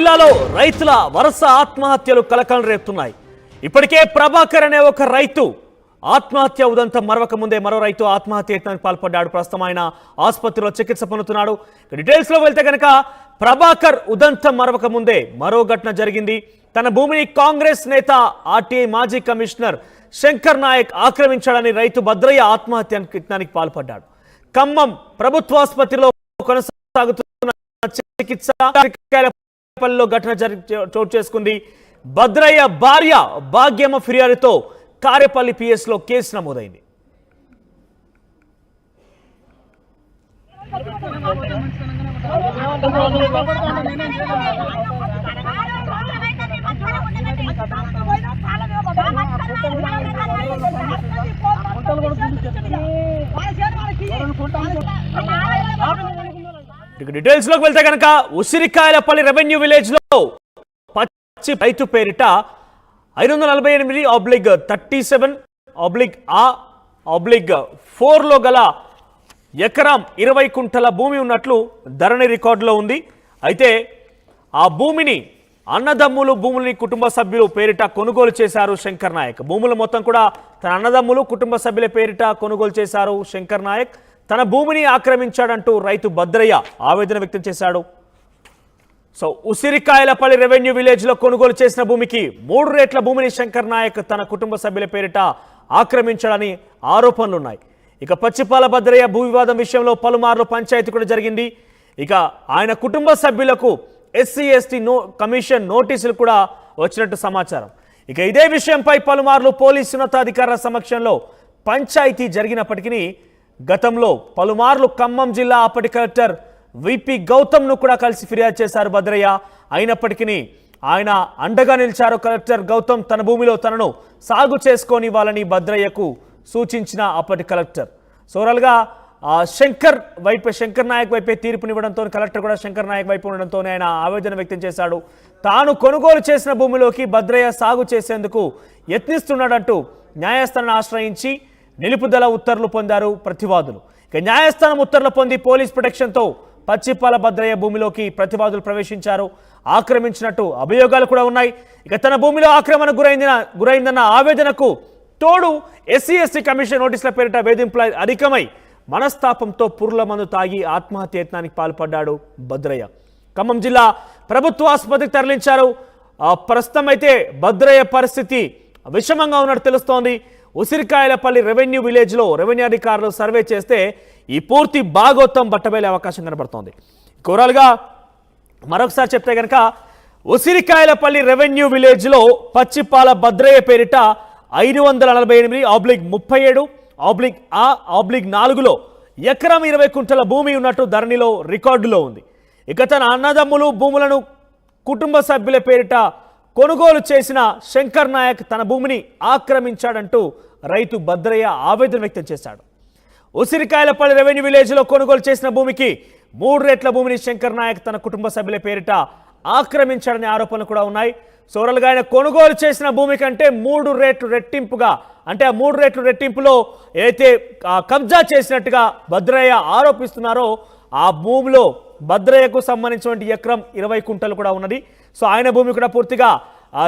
జిల్లాలో రైతుల వరుస ఆత్మహత్యలు కలకలం రేపుతున్నాయి. ఇప్పటికే ప్రభాకర్ అనే ఒక రైతు ఆత్మహత్య ఉదంతం మరవక ముందే మరో రైతు ఆత్మహత్య యత్నానికి పాల్పడ్డాడు. ప్రస్తుతం ఆయన ఆసుపత్రిలో చికిత్స పొందుతున్నాడు. డీటెయిల్స్ లో వెళ్తే కనుక ప్రభాకర్ ఉదంతం మరవక ముందే మరో ఘటన జరిగింది. తన భూమిని కాంగ్రెస్ నేత ఆర్టీఐ మాజీ కమిషనర్ శంకర్ నాయక్ ఆక్రమించాడని రైతు భద్రయ్య ఆత్మహత్య యత్నానికి పాల్పడ్డాడు. ఖమ్మం ప్రభుత్వాసుపత్రిలో కొనసాగుతున్న చికిత్స ఘటన చోటు చేసుకుంది. భద్రయ్య భార్య భాగ్యమ్మ ఫిర్యాదుతో కారేపల్లి పిఎస్ లో కేసు నమోదైంది. డీటెయిల్స్ లోకి వెళ్తే కనుక ఉసిరికాయలపల్లి రెవెన్యూ విలేజ్ లో పచ్చి రైతు పేరిట 548/37/4 లో గల ఎకరం 20 కుంటల భూమి ఉన్నట్లు ధరణి రికార్డులో ఉంది. అయితే ఆ భూమిని అన్నదమ్ములు భూములని కుటుంబ సభ్యులు పేరిట కొనుగోలు చేశారు శంకర్ నాయక్. భూములు మొత్తం కూడా తన అన్నదమ్ములు కుటుంబ సభ్యుల పేరిట కొనుగోలు చేశారు శంకర్ నాయక్. తన భూమిని ఆక్రమించాడంటూ రైతు భద్రయ్య ఆవేదన వ్యక్తం చేశాడు. సో ఉసిరికాయలపల్లి రెవెన్యూ విలేజ్ లో కొనుగోలు చేసిన భూమికి 3 రేట్ల భూమిని శంకర్ నాయక్ తన కుటుంబ సభ్యుల పేరిట ఆక్రమించాడని ఆరోపణలున్నాయి. ఇక పచ్చిపాల భద్రయ్య భూ వివాదం విషయంలో పలుమార్లు పంచాయతీ కూడా జరిగింది. ఇక ఆయన కుటుంబ సభ్యులకు SC/ST కమిషన్ నోటీసులు కూడా వచ్చినట్టు సమాచారం. ఇక ఇదే విషయంపై పలుమార్లు పోలీసు ఉన్నతాధికారుల సమక్షంలో పంచాయతీ జరిగినప్పటికీ గతంలో పలుమార్లు ఖమ్మం జిల్లా అప్పటి కలెక్టర్ విపి గౌతమ్ను కూడా కలిసి ఫిర్యాదు చేశారు భద్రయ్య. అయినప్పటికీ ఆయన అండగా నిలిచారు. కలెక్టర్ గౌతమ్ తన భూమిలో తనను సాగు చేసుకొని వాళ్ళని భద్రయ్యకు సూచించిన అప్పటి కలెక్టర్. సోరల్గా శంకర్ నాయక్ వైపే తీర్పునివ్వడంతో కలెక్టర్ కూడా శంకర్ నాయక్ వైపు ఉండడంతో ఆయన ఆవేదన వ్యక్తం చేశాడు. తాను కొనుగోలు చేసిన భూమిలోకి భద్రయ్య సాగు చేసేందుకు యత్నిస్తున్నాడంటూ న్యాయస్థానాన్ని ఆశ్రయించి నిలుపుదల ఉత్తర్వులు పొందారు ప్రతివాదులు. ఇక న్యాయస్థానం ఉత్తర్వులు పొంది పోలీస్ ప్రొటెక్షన్తో పచ్చిపాల భద్రయ్య భూమిలోకి ప్రతివాదులు ప్రవేశించారు. ఆక్రమించినట్టు అభియోగాలు కూడా ఉన్నాయి. ఇక తన భూమిలో ఆక్రమణ గురైందన్న ఆవేదనకు తోడు SC/ST కమిషన్ నోటీసుల పేరిట వేధింపుల అధికమై మనస్తాపంతో పురుల మందు తాగి ఆత్మహత్య యత్నానికి పాల్పడ్డాడు భద్రయ్య. ఖమ్మం జిల్లా ప్రభుత్వ ఆసుపత్రికి తరలించారు. ప్రస్తుతం అయితే భద్రయ్య పరిస్థితి విషమంగా ఉన్నట్టు తెలుస్తోంది. ఉసిరికాయలపల్లి రెవెన్యూ విలేజ్ లో రెవెన్యూ అధికారులు సర్వే చేస్తే ఈ పూర్తి భాగోత్తం బట్టబయలే అవకాశం కనబడుతోంది. ఓవరాల్గా మరొకసారి చెప్తే కనుక ఉసిరికాయలపల్లి రెవెన్యూ విలేజ్ లో పచ్చిపాల భద్రయ్య పేరిట 548/37/4లో ఎకరం 20 కుంటల భూమి ఉన్నట్టు ధరణిలో రికార్డులో ఉంది. ఇక తన అన్నదమ్ములు భూములను కుటుంబ సభ్యుల పేరిట కొనుగోలు చేసిన శంకర్ నాయక్ తన భూమిని ఆక్రమించాడంటూ రైతు భద్రయ్య ఆవేదన వ్యక్తం చేశాడు. ఉసిరికాయలపల్లి రెవెన్యూ విలేజ్ లో కొనుగోలు చేసిన భూమికి 3 రేట్ల భూమిని శంకర్ నాయక్ తన కుటుంబ సభ్యుల పేరిట ఆక్రమించాడనే ఆరోపణలు కూడా ఉన్నాయి. సోరల్గా ఆయన కొనుగోలు చేసిన భూమి కంటే 3 రేట్లు రెట్టింపుగా, అంటే ఆ 3 రేట్లు రెట్టింపులో ఏదైతే కబ్జా చేసినట్టుగా భద్రయ్య ఆరోపిస్తున్నారో ఆ భూమిలో భద్రయ్యకు సంబంధించినటువంటి ఎకరం 20 కుంటలు కూడా ఉన్నది. సో ఆయన భూమి కూడా పూర్తిగా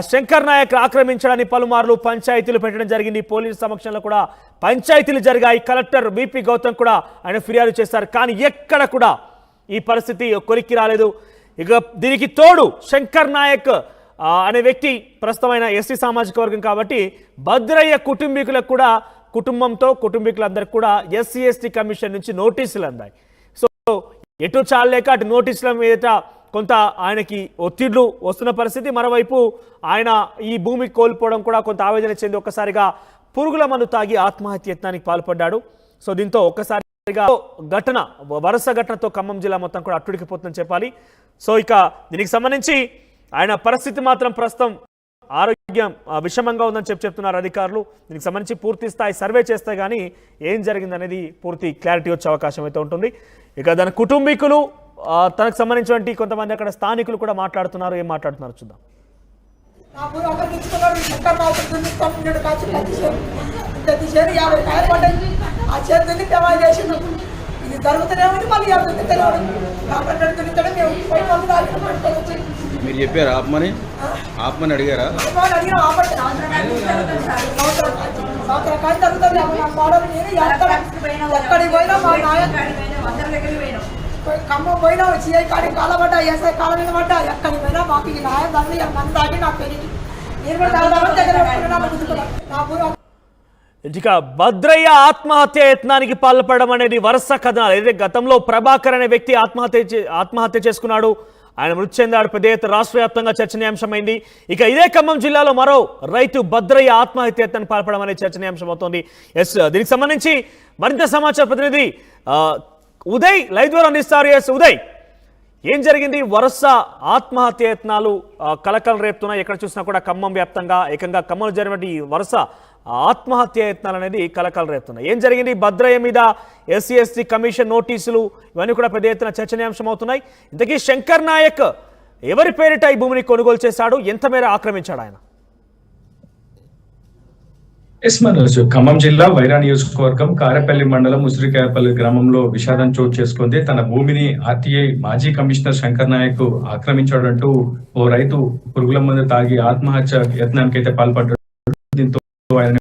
శంకర్ నాయక్ ఆక్రమించడాన్ని పలుమార్లు పంచాయతీలు పెట్టడం జరిగింది. పోలీసు సమక్షంలో కూడా పంచాయతీలు జరిగాయి. కలెక్టర్ విపి గౌతమ్ కూడా ఆయన ఫిర్యాదు చేశారు. కానీ ఎక్కడ కూడా ఈ పరిస్థితి కొలిక్కి రాలేదు. ఇక దీనికి తోడు శంకర్ నాయక్ అనే వ్యక్తి ప్రస్తుతమైన SC సామాజిక వర్గం కాబట్టి భద్రయ్య కుటుంబీకులకు కూడా కుటుంబీకులందరికీ కూడా SC/ST కమిషన్ నుంచి నోటీసులు అందాయి. సో ఎటు చాలలేక అటు నోటీసుల మీద కొంత ఆయనకి ఒత్తిళ్లు వస్తున్న పరిస్థితి. మరోవైపు ఆయన ఈ భూమి కోల్పోవడం కూడా కొంత ఆవేదన చెంది ఒక్కసారిగా పురుగుల మందు తాగి ఆత్మహత్య యత్నానికి పాల్పడ్డాడు. సో దీంతో ఒక్కసారిగా వరుస ఘటనతో ఖమ్మం జిల్లా మొత్తం కూడా అట్టుడికిపోతుందని చెప్పాలి. సో ఇక దీనికి సంబంధించి ఆయన పరిస్థితి మాత్రం ప్రస్తుతం ఆరోగ్యం విషమంగా ఉందని చెప్తున్నారు అధికారులు. దీనికి సంబంధించి పూర్తి స్థాయి సర్వే చేస్తే కానీ ఏం జరిగిందనేది పూర్తి క్లారిటీ వచ్చే అవకాశం అయితే ఉంటుంది. ఇక దాని కుటుంబీకులు తనకు సంబంధించినటువంటి కొంతమంది అక్కడ స్థానికులు కూడా మాట్లాడుతున్నారు. ఏం మాట్లాడుతున్నారు చూద్దాం. ఇది జరుగుతూనే ఉంది. మళ్ళీ తెలియదు డాక్టర్ మేము 5 మంది దాకా పెట్టుకోవచ్చు. మీరు చెప్పారా ఆపమని అడిగారా? ఖమ్మం పోయినా సిఐ కాడి కాలబడ్డా, ఎస్ఐ కాల మీద పడ్డా, ఎక్కడికి పోయినా మాకు ఈ న్యాయం తల్లి మంది దాటి నాకు పెరిగి ఇక భద్రయ్య ఆత్మహత్య యత్నానికి పాల్పడడం అనేది వరుస కథనాలు. అయితే గతంలో ప్రభాకర్ అనే వ్యక్తి ఆత్మహత్య చేసుకున్నాడు. ఆయన మృతి చెందాడు. పెద్ద ఎత్తున రాష్ట్ర వ్యాప్తంగా చర్చనీయాంశమైంది. ఇక ఇదే ఖమ్మం జిల్లాలో మరో రైతు భద్రయ్య ఆత్మహత్య యత్నానికి పాల్పడడం అనేది చర్చనీయాంశం అవుతోంది. దీనికి సంబంధించి మరింత సమాచార ప్రతినిధి ఉదయ్ లైవ్ ద్వారా అందిస్తారు. ఉదయ్, ఏం జరిగింది? వరుస ఆత్మహత్య యత్నాలు కలకలం రేపుతున్నాయి. ఎక్కడ చూసినా కూడా ఖమ్మం వ్యాప్తంగా ఏకంగా ఖమ్మంలో జరిగినటువంటి ఈ వరుస ఆత్మహత్య యత్నాలు అనేది కలకలం రేపుతున్నాయి. ఏం జరిగింది? భద్రయ్య మీద ఎస్సీ ఎస్టీ కమిషన్ నోటీసులు ఇవన్నీ కూడా పెద్ద ఎత్తున చర్చనీయాంశం అవుతున్నాయి. ఇంతకీ శంకర్ నాయక్ ఎవరి పేరిట ఈ భూమిని కొనుగోలు చేశాడు? ఎంత మేర ఆక్రమించాడు ఆయన? మనోజ్, ఖమ్మం జిల్లా వైరా నియోజకవర్గం కారెపల్లి మండలం ఉసిరికాయపల్లి గ్రామంలో విషాదం చోటు చేసుకుంది. తన భూమిని ఆర్టీఐ మాజీ కమిషనర్ శంకర్ నాయక్ ఆక్రమించాడంటూ ఓ రైతు పురుగుల మందు తాగి ఆత్మహత్య యత్నానికి అయితే పాల్పడ్డాడు. దీంతో ఆయన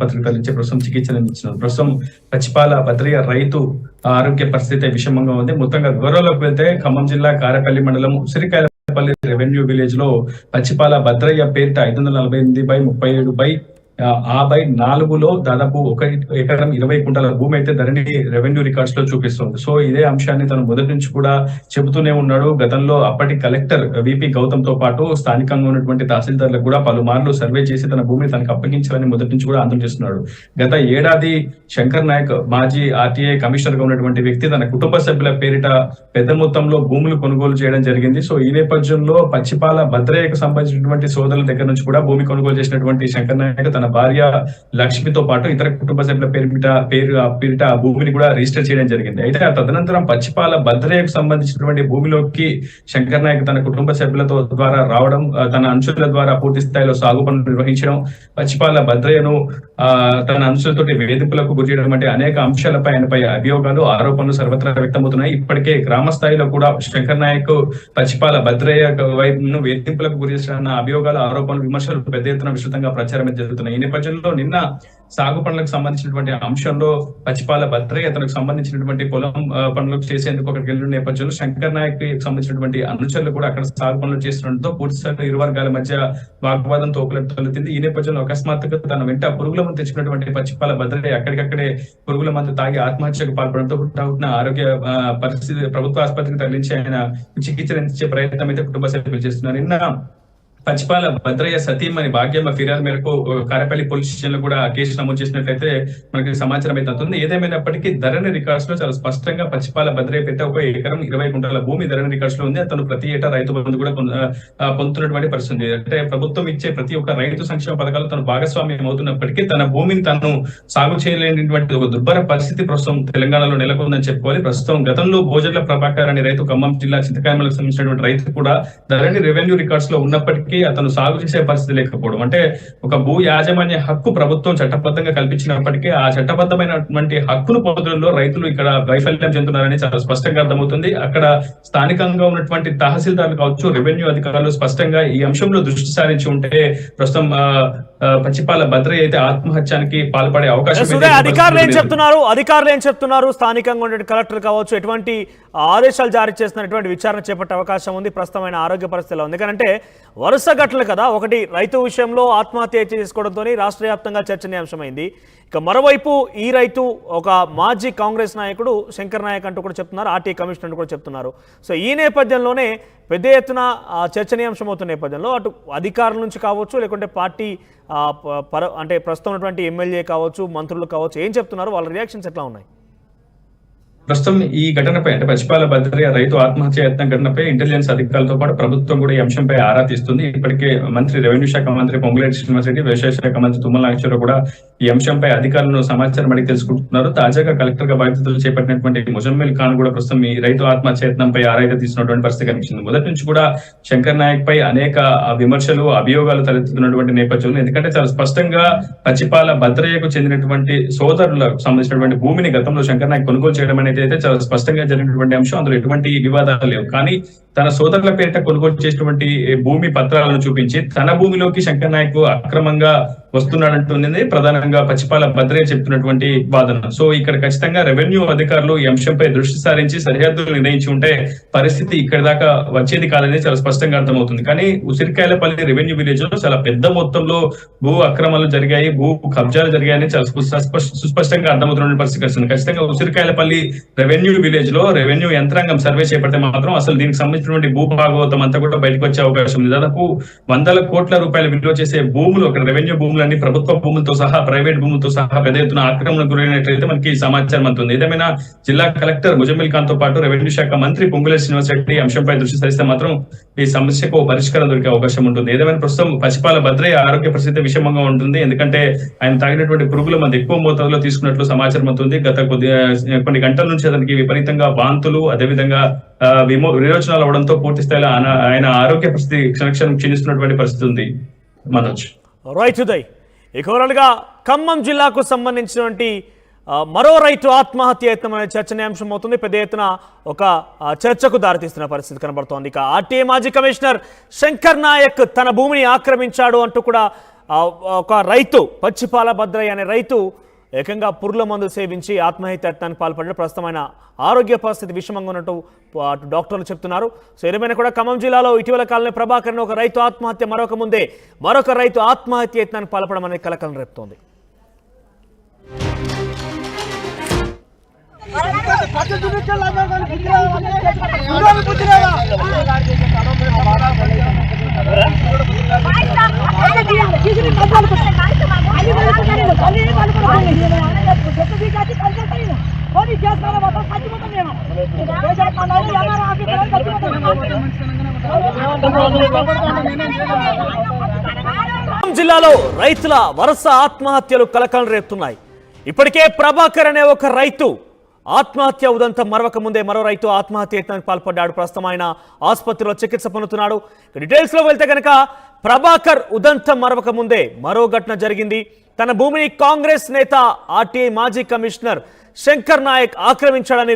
పత్రికలు ఇచ్చే ప్రస్తుతం చికిత్స అందించినారు. ప్రస్తుతం పచ్చిపాల భద్రయ్య రైతు ఆరోగ్య పరిస్థితి విషమంగా ఉంది. మొత్తంగా వివరాల్లోకి వెళ్తే ఖమ్మం జిల్లా కారెపల్లి మండలం ఉసిరికాయపల్లి రెవెన్యూ విలేజ్ లో పచ్చిపాల భద్రయ్య పేరిట 548/37/54లో దాదాపు 1 ఎకరం 20 కుంటల భూమి అయితే ధరణి రెవెన్యూ రికార్డ్స్ లో చూపిస్తుంది. సో ఇదే అంశాన్ని తను మొదటి నుంచి కూడా చెబుతూనే ఉన్నాడు. గతంలో అప్పటి కలెక్టర్ విపి గౌతమ్ తో పాటు స్థానికంగా ఉన్నటువంటి తహసీల్దార్లకు కూడా పలుమార్లు సర్వే చేసి తన భూమిని తనకు అప్పగించాలని మొదటి నుంచి కూడా ఆందోళన చేస్తున్నాడు. గత ఏడాది శంకర్ నాయక్ మాజీ ఆర్టీఐ కమిషనర్ గా ఉన్నటువంటి వ్యక్తి తన కుటుంబ సభ్యుల పేరిట పెద్ద మొత్తంలో భూములు కొనుగోలు చేయడం జరిగింది. సో ఈ నేపథ్యంలో పచ్చిపాల భద్రయ్యకు సంబంధించినటువంటి సోదరుల దగ్గర నుంచి కూడా భూమి కొనుగోలు చేసినటువంటి శంకర్ నాయక్ తన భార్య లక్ష్మితో పాటు ఇతర కుటుంబ సభ్యుల పేరిట భూమిని కూడా రిజిస్టర్ చేయడం జరిగింది. అయితే ఆ తదనంతరం పచ్చిపాల భద్రయ్యకు సంబంధించినటువంటి భూమిలోకి శంకర్ నాయక్ తన కుటుంబ సభ్యులతో ద్వారా రావడం, తన అంచుల ద్వారా పూర్తి స్థాయిలో సాగు పనులు నిర్వహించడం, పచ్చిపాల భద్రయ్యను తన అంశాలతో వేధింపులకు గురి చేయడం వంటి అనేక అంశాలపై ఆయనపై అభియోగాలు ఆరోపణలు సర్వత్రా వ్యక్తమవుతున్నాయి. ఇప్పటికే గ్రామ స్థాయిలో కూడా శంకర్ నాయక్ పచ్చిపాల భద్రయ్య వైపును వేధింపులకు గురి చేసిన అభియోగాలు ఆరోపణలు విమర్శలు పెద్ద ఎత్తున విస్తృతంగా ప్రచారం జరుగుతున్నాయి. ఈ నేపథ్యంలో నిన్న సాగు పనులకు సంబంధించినటువంటి అంశంలో పచ్చిపాల భద్రయ్య తనకు సంబంధించినటువంటి పొలం పనులకు చేసేందుకు అక్కడికి వెళ్ళిన నేపథ్యంలో శంకర్ నాయక్ సంబంధించినటువంటి అనుచరులు కూడా అక్కడ సాగు పనులు చేస్తుండటంతో పూర్తి స్థాయిలో ఇరు వర్గాల మధ్య వాగ్వాదం తోకలెత్తింది. ఈ నేపథ్యంలో అకస్మాత్తుగా తన వెంట పురుగుల మందు తెచ్చుకున్నటువంటి పచ్చిపాల భద్రయ్య అక్కడికక్కడే పురుగుల మందు తాగి ఆత్మహత్యకు పాల్పడంతో పుట్టిన ఆరోగ్య పరిస్థితి ప్రభుత్వ ఆసుపత్రికి తరలించి ఆయన చికిత్స అందించే ప్రయత్నం అయితే కుటుంబ సభ్యులు చేస్తున్నారు. నిన్న పచ్చిపాల భద్రయ్య సతీమణి భాగ్యమ్మ ఫిర్యాదు మేరకు కారేపల్లి పోలీస్ స్టేషన్ లో కూడా కేసు నమోదు చేసినట్లయితే మనకి సమాచారం అయితే అవుతుంది. ఏదేమైనప్పటికీ ధరణి రికార్డ్స్ లో చాలా స్పష్టంగా పచ్చిపాల భద్రయ్య పెట్టే 1 ఎకరం 20 కుంటల భూమి ధరణి రికార్డ్స్ లో ఉంది. అతను ప్రతి ఏటా రైతు బంధు కూడా పొందుతున్నటువంటి పరిస్థితి. అంటే ప్రభుత్వం ఇచ్చే ప్రతి ఒక్క రైతు సంక్షేమ పథకాలు తను భాగస్వామ్యం అవుతున్నప్పటికీ తన భూమిని తను సాగు చేయలేనటువంటి ఒక దుర్భర పరిస్థితి ప్రస్తుతం తెలంగాణలో నెలకొందని చెప్పుకోవాలి. ప్రస్తుతం గతంలో భోజర్ల ప్రభాకర్ అనే రైతు ఖమ్మం జిల్లా చింతకాయమలకు సంబంధించినటువంటి రైతు కూడా ధరణి రెవెన్యూ రికార్డ్స్ లో ఉన్నప్పటికీ అతను సాగు చేసే పరిస్థితి లేకపోవడం, అంటే ఒక భూ యాజమాన్య హక్కు ప్రభుత్వం చట్టబద్ధంగా కల్పించినప్పటికీ ఆ చట్టబద్ధమైనటువంటి హక్కును పొందడంలో రైతులు ఇక్కడ వైఫల్యం చెందుతున్నారని చాలా స్పష్టంగా అర్థమవుతుంది. అక్కడ స్థానికంగా ఉన్నటువంటి తహసీల్దార్లు కావచ్చు, రెవెన్యూ అధికారులు స్పష్టంగా ఈ అంశంలో దృష్టి సారించి ఉంటే ప్రస్తుతం పచ్చిపాల భద్రయ్య అయితే ఆత్మహత్యానికి పాల్పడే అవకాశం. అధికారులు ఏం చెప్తున్నారు? స్థానికంగా ఉండే కలెక్టర్ కావచ్చు ఎటువంటి ఆదేశాలు జారీ చేస్తున్నారు, ఎటువంటి విచారణ చేపట్టే అవకాశం ఉంది? ప్రస్తుతమైన ఆరోగ్య పరిస్థితిలో ఉంది. ఎందుకంటే వరుస ఘటనలు కదా, ఒకటి రైతు విషయంలో ఆత్మహత్య చేసుకోవడంతో రాష్ట్ర వ్యాప్తంగా చర్చనీయాంశమైంది. ఇక మరోవైపు ఈ రైతు ఒక మాజీ కాంగ్రెస్ నాయకుడు శంకర్ నాయక్ అంటూ కూడా చెప్తున్నారు, ఆర్టీ కమిషనర్ కూడా చెప్తున్నారు. సో ఈ నేపథ్యంలోనే పెద్ద ఎత్తున చర్చనీయాంశం అవుతున్న నేపథ్యంలో అటు అధికారుల నుంచి కావచ్చు, లేకుంటే పార్టీ అంటే ప్రస్తుతం ఉన్నటువంటి ఎమ్మెల్యే కావచ్చు, మంత్రులు కావచ్చు, ఏం చెప్తున్నారు? వాళ్ళ రియాక్షన్స్ ఎట్లా ఉన్నాయి? ప్రస్తుతం ఈ ఘటనపై అంటే పచ్చిపాల భద్రయ్య రైతు ఆత్మహత్య యత్నం ఘటనపై ఇంటెలిజెన్స్ అధికారులతో పాటు ప్రభుత్వం కూడా ఈ అంశంపై ఆరా తీస్తుంది. ఇప్పటికే మంత్రి రెవెన్యూ శాఖ మంత్రి పొంగులేటి శ్రీనివాసరెడ్డి, వ్యవసాయ శాఖ మంత్రి తుమ్మల నాగేశ్వరరావు కూడా ఈ అంశంపై అధికారులను సమాచారం అడిగి తెలుసుకుంటున్నారు. తాజాగా కలెక్టర్ గా బాధ్యతలు చేపట్టినటువంటి ముజమ్మిల్ ఖాన్ కూడా ప్రస్తుతం ఈ రైతు ఆత్మహత్య యత్నంపై ఆరా తీసినటువంటి పరిస్థితి కనిపించింది. మొదటి నుంచి కూడా శంకర్ నాయక్ పై అనేక విమర్శలు, అభియోగాలు తలెత్తుతున్నటువంటి నేపథ్యంలో, ఎందుకంటే చాలా స్పష్టంగా పచ్చిపాల భద్రయ్యకు చెందినటువంటి సోదరులకు సంబంధించినటువంటి భూమిని గతంలో శంకర్ నాయక్ కొనుగోలు చేయడం అనేది అయితే చాలా స్పష్టంగా జరిగినటువంటి అంశం. అందులో ఎటువంటి వివాదాలు లేవు. కానీ తన సోదరుల పేరిట కొనుగోలు చేసినటువంటి భూమి పత్రాలను చూపించి తన భూమిలోకి శంకర్ నాయక్ అక్రమంగా వస్తున్నాడంటున్నది ప్రధానంగా పచ్చిపాల భద్రయ్య చెప్తున్నటువంటి వాదన. సో ఇక్కడ ఖచ్చితంగా రెవెన్యూ అధికారులు ఈ అంశంపై దృష్టి సారించి సరిహద్దులు నిర్ణయించి ఉంటే పరిస్థితి ఇక్కడ దాకా వచ్చేది కాదనేది చాలా స్పష్టంగా అర్థమవుతుంది. కానీ ఉసిరికాయలపల్లి రెవెన్యూ విలేజ్ లో చాలా పెద్ద మొత్తంలో భూ అక్రమాలు జరిగాయి, భూ కబ్జాలు జరిగాయని చాలా సుస్పష్టంగా అర్థమవుతున్న పరిస్థితి వస్తుంది. ఖచ్చితంగా ఉసిరికాయలపల్లి రెవెన్యూ విలేజ్ లో రెవెన్యూ యంత్రాంగం సర్వే చేపడితే మాత్రం అసలు దీనికి సంబంధించినటువంటి భూ భాగవతం అంతా కూడా బయటకు వచ్చే అవకాశం ఉంది. దాదాపు 100 కోట్ల రూపాయల విలువ చేసే భూములు, అక్కడ రెవెన్యూ భూములన్నీ ప్రభుత్వ భూములతో సహా ప్రైవేట్ భూములతో సహా పెద్ద ఎత్తున ఆక్రమణ గురైనట్లయితే మనకి సమాచారం అందుతుంది. ఏదేమైనా జిల్లా కలెక్టర్ ముజమిల్ ఖాన్ తో పాటు రెవెన్యూ శాఖ మంత్రి పొంగులేటి శ్రీనివాస్ రెడ్డి అంశంపై దృష్టి సారిస్తే మాత్రం ఈ సమస్యకు పరిష్కారం దొరికే అవకాశం ఉంటుంది. ఏదేమైనా ప్రస్తుతం పసిపాల భద్రయ్య ఆరోగ్య పరిస్థితి విషమంగా ఉంటుంది. ఎందుకంటే ఆయన తాగినటువంటి పురుగుల మంది ఎక్కువ మోతాదులో తీసుకున్నట్లు సమాచారం అవుతుంది. గత కొన్ని గంటల నుంచి అతనికి విపరీతంగా వాంతులు, అదేవిధంగా విరోచనాలు అవడంతో పూర్తి స్థాయిలో ఆయన ఆరోగ్య పరిస్థితి క్షణక్షణం క్షీణిస్తున్నటువంటి పరిస్థితి ఉంది. మనోజ్ రైట్ ఉదయ్. ఇక ఓవరాల్గా ఖమ్మం జిల్లాకు సంబంధించినటువంటి మరో రైతు ఆత్మహత్య యత్నం అనే చర్చనీయాంశం అవుతుంది. పెద్ద ఎత్తున ఒక చర్చకు దారితీస్తున్న పరిస్థితి కనబడుతోంది. ఇక ఆర్టీఏ మాజీ కమిషనర్ శంకర్ నాయక్ తన భూమిని ఆక్రమించాడు అంటూ కూడా ఒక రైతు, పచ్చిపాల భద్రయ్య అనే రైతు ఏకంగా పురుగుల మందు సేవించి ఆత్మహత్య యత్నానికి పాల్పడిన ప్రస్తుతమైన ఆరోగ్య పరిస్థితి విషమంగా ఉన్నట్టు అటు డాక్టర్లు చెప్తున్నారు. సో ఏదేమైనా కూడా ఖమ్మం జిల్లాలో ఇటీవల కాలంలో ప్రభాకర్ ఒక రైతు ఆత్మహత్య, మరొక రైతు ఆత్మహత్య యత్నానికి పాల్పడడం అనేది కలకలం రేపుతోంది. జిల్లాలో రైతుల వరుస ఆత్మహత్యలు కలకలం రేపుతున్నాయి. ఇప్పటికే ప్రభాకర్ అనే ఒక రైతు ఆత్మహత్య ఉదంతం మరొక ముందే మరో రైతు ఆత్మహత్య యత్నానికి పాల్పడ్డాడు. ప్రస్తుతం ఆయన ఆసుపత్రిలో చికిత్స పొందుతున్నాడు. డీటెయిల్స్ లో వెళ్తే కనుక ప్రభాకర్ ఉదంతం మరొక ముందే మరో ఘటన జరిగింది. తన భూమిని కాంగ్రెస్ నేత ఆర్టీఐ మాజీ కమిషనర్ శంకర్ నాయక్ ఆక్రమించాడని